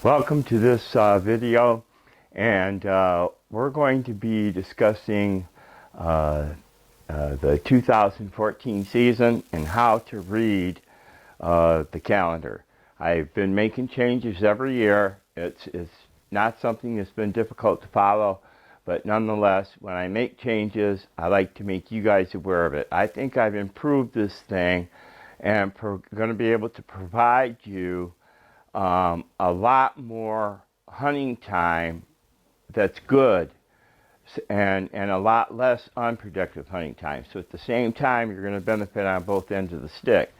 Welcome to this video, and we're going to be discussing uh, the 2014 season and how to read the calendar. I've been making changes every year. It's not something that's been difficult to follow, but nonetheless, when I make changes, I like to make you guys aware of it. I think I've improved this thing and going to be able to provide you a lot more hunting time that's good and a lot less unproductive hunting time. So at the same time, you're going to benefit on both ends of the stick.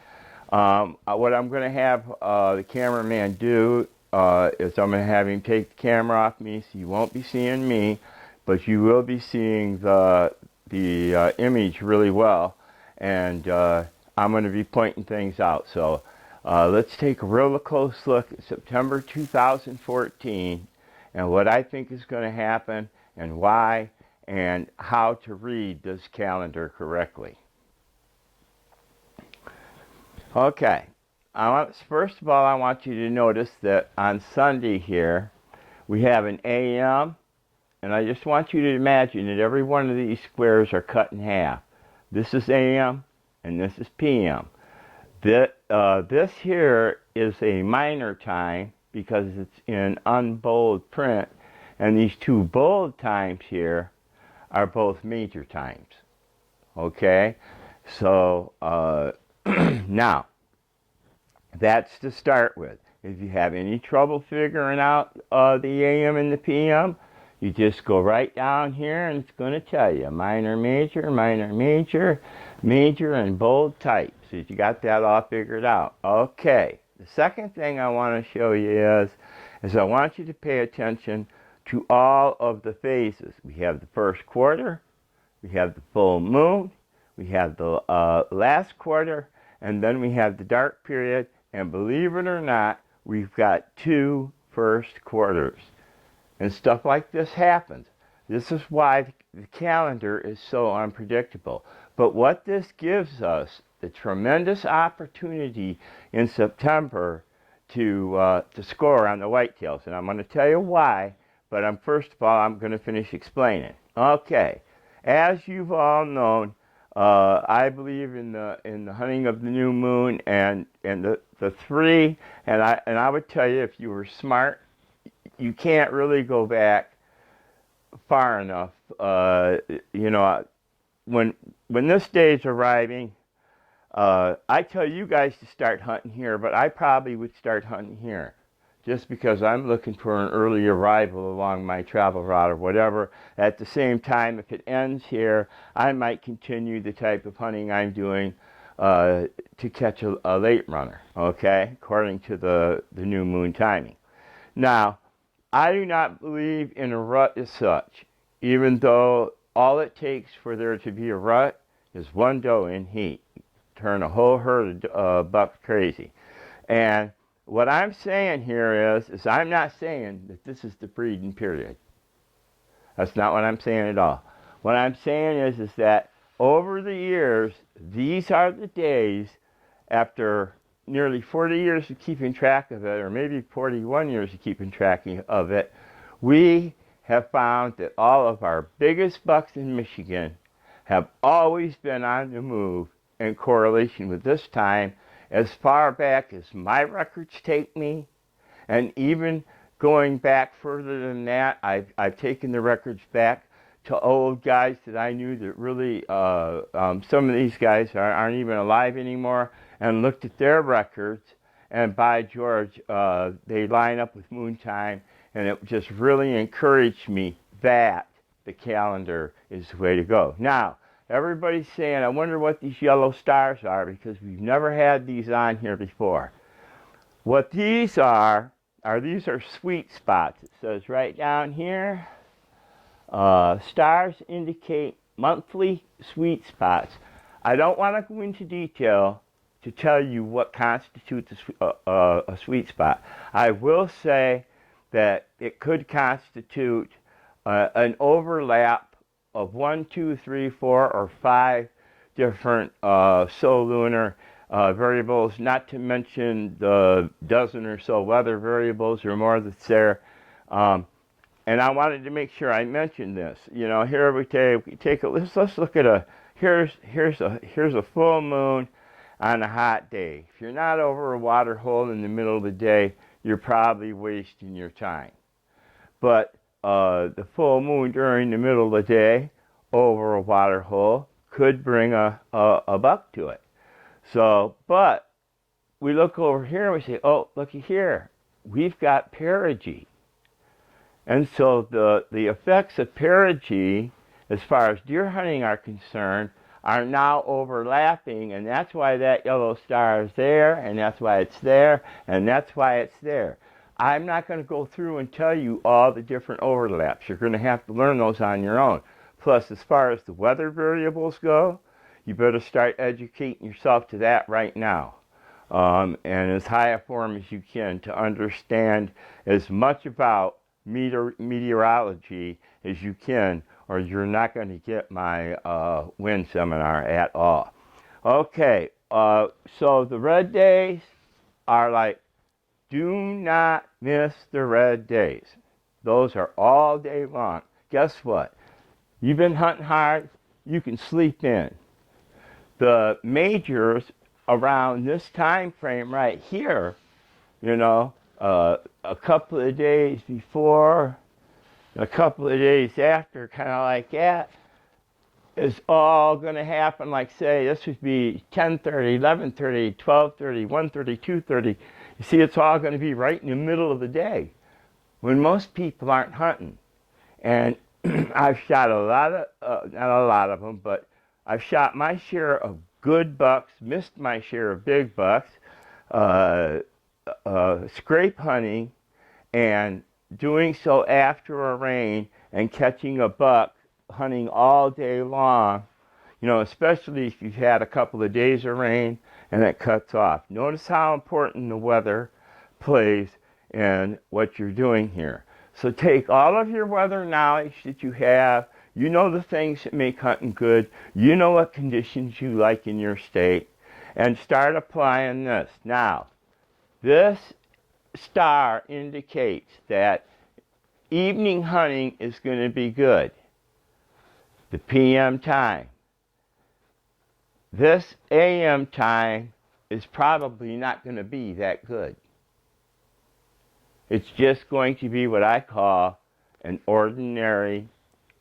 What I'm going to have the cameraman do is I'm going to have him take the camera off me, so you won't be seeing me, but you will be seeing the image really well, and I'm going to be pointing things out. So let's take a real close look at September 2014 and what I think is going to happen and why and how to read this calendar correctly. Okay, first of all, I want you to notice that on Sunday here we have an AM, and I just want you to imagine that every one of these squares are cut in half. This is AM and this is PM. This here is a minor time because it's in unbold print, and these two bold times here are both major times. Okay, so now that's to start with. If you have any trouble figuring out the AM and the PM, you just go right down here and it's going to tell you minor, major, major, and bold type. So you got that all figured out. Okay, the second thing I want to show you is I want you to pay attention to all of the phases. We have the first quarter, we have the full moon, we have the last quarter, and then we have the dark period, and believe it or not, we've got two first quarters. And stuff like this happens. This is why the calendar is so unpredictable. But what this gives us, the tremendous opportunity in September to score on the whitetails. And I'm going to tell you why, but first of all, I'm going to finish explaining. Okay, as you've all known, I believe in the hunting of the new moon and the three, and I would tell you, if you were smart, you can't really go back far enough. When this day is arriving, I tell you guys to start hunting here, but I probably would start hunting here just because I'm looking for an early arrival along my travel route or whatever. At the same time, if it ends here, I might continue the type of hunting I'm doing to catch a late runner, okay, according to the new moon timing. Now, I do not believe in a rut as such, even though all it takes for there to be a rut is one doe in heat. Turn a whole herd of bucks crazy. And what I'm saying here is I'm not saying that this is the breeding period. That's not what I'm saying at all. What I'm saying is that over the years, these are the days after nearly 40 years of keeping track of it, or maybe 41 years of keeping track of it, we have found that all of our biggest bucks in Michigan have always been on the move in correlation with this time, as far back as my records take me, and even going back further than that. I've taken the records back to old guys that I knew that really, some of these guys aren't even alive anymore, and looked at their records, and by George, they line up with moon time, and it just really encouraged me that the calendar is the way to go. Now, everybody's saying, I wonder what these yellow stars are, because we've never had these on here before. What these are sweet spots. It says right down here, stars indicate monthly sweet spots. I don't want to go into detail to tell you what constitutes a sweet spot. I will say that it could constitute an overlap of 1, 2, 3, 4, or 5 different So Lunar variables, not to mention the dozen or so weather variables or more that's there. And I wanted to make sure I mentioned this. You know, here we take a let's look at here's a full moon on a hot day. If you're not over a water hole in the middle of the day, you're probably wasting your time. But the full moon during the middle of the day over a water hole could bring a buck to it. So, but we look over here and we say, oh, looky here, we've got perigee. And so the effects of perigee, as far as deer hunting are concerned, are now overlapping, and that's why that yellow star is there, and that's why it's there, and that's why it's there. I'm not going to go through and tell you all the different overlaps. You're going to have to learn those on your own. Plus, as far as the weather variables go, you better start educating yourself to that right now. And as high a form as you can to understand as much about meteorology as you can, or you're not going to get my wind seminar at all. Okay, so the red days are like, do not miss the red days. Those are all day long. Guess what? You've been hunting hard, you can sleep in. The majors around this time frame right here, you know, a couple of days before, a couple of days after, kind of like that, is all going to happen. Like, say, this would be 10:30, 11:30, 12:30, 1:30, 2:30. You see, it's all going to be right in the middle of the day when most people aren't hunting. And I've shot a lot of, not a lot of them, but I've shot my share of good bucks, missed my share of big bucks, scrape hunting, and doing so after a rain and catching a buck hunting all day long, you know, especially if you've had a couple of days of rain and it cuts off. Notice how important the weather plays in what you're doing here. So take all of your weather knowledge that you have. You know the things that make hunting good. You know what conditions you like in your state, and start applying this. Now, this star indicates that evening hunting is going to be good. The PM time. This AM time is probably not going to be that good. It's just going to be what I call an ordinary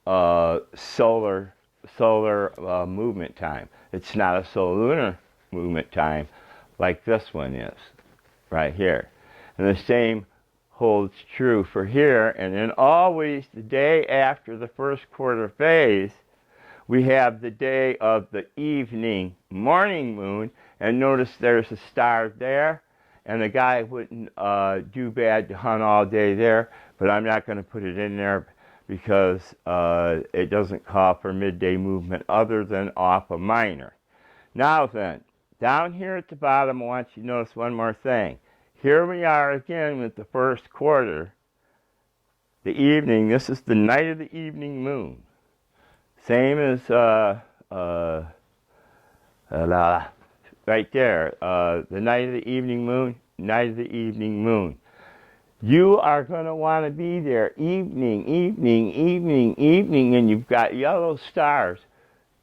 solar movement time. It's not a So Lunar movement time like this one is right here. And the same holds true for here. And then always the day after the first quarter phase, we have the day of the evening morning moon. And notice there's a star there. And the guy wouldn't do bad to hunt all day there. But I'm not going to put it in there because it doesn't call for midday movement other than off a minor. Now then, down here at the bottom, I want you to notice one more thing. Here we are again with the first quarter, the evening. This is the night of the evening moon. Same as right there, the night of the evening moon, night of the evening moon. You are going to want to be there evening, and you've got yellow stars.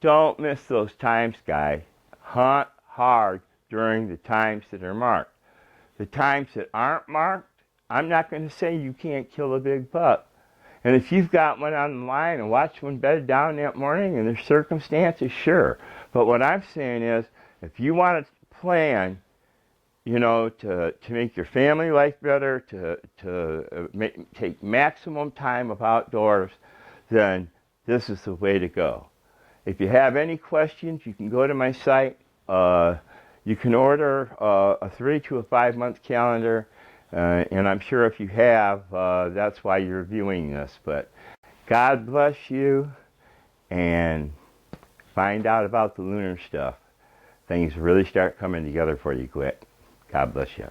Don't miss those times, guys. Hunt hard during the times that are marked. The times that aren't marked, I'm not going to say you can't kill a big buck. And if you've got one on the line and watch one bed down that morning and there's circumstances, sure. But what I'm saying is, if you want to plan, you know, to make your family life better, to take maximum time of outdoors, then this is the way to go. If you have any questions, you can go to my site. You can order a 3 to 5 month calendar, and I'm sure if you have, that's why you're viewing this. But God bless you, and find out about the lunar stuff. Things really start coming together for you quick. God bless you.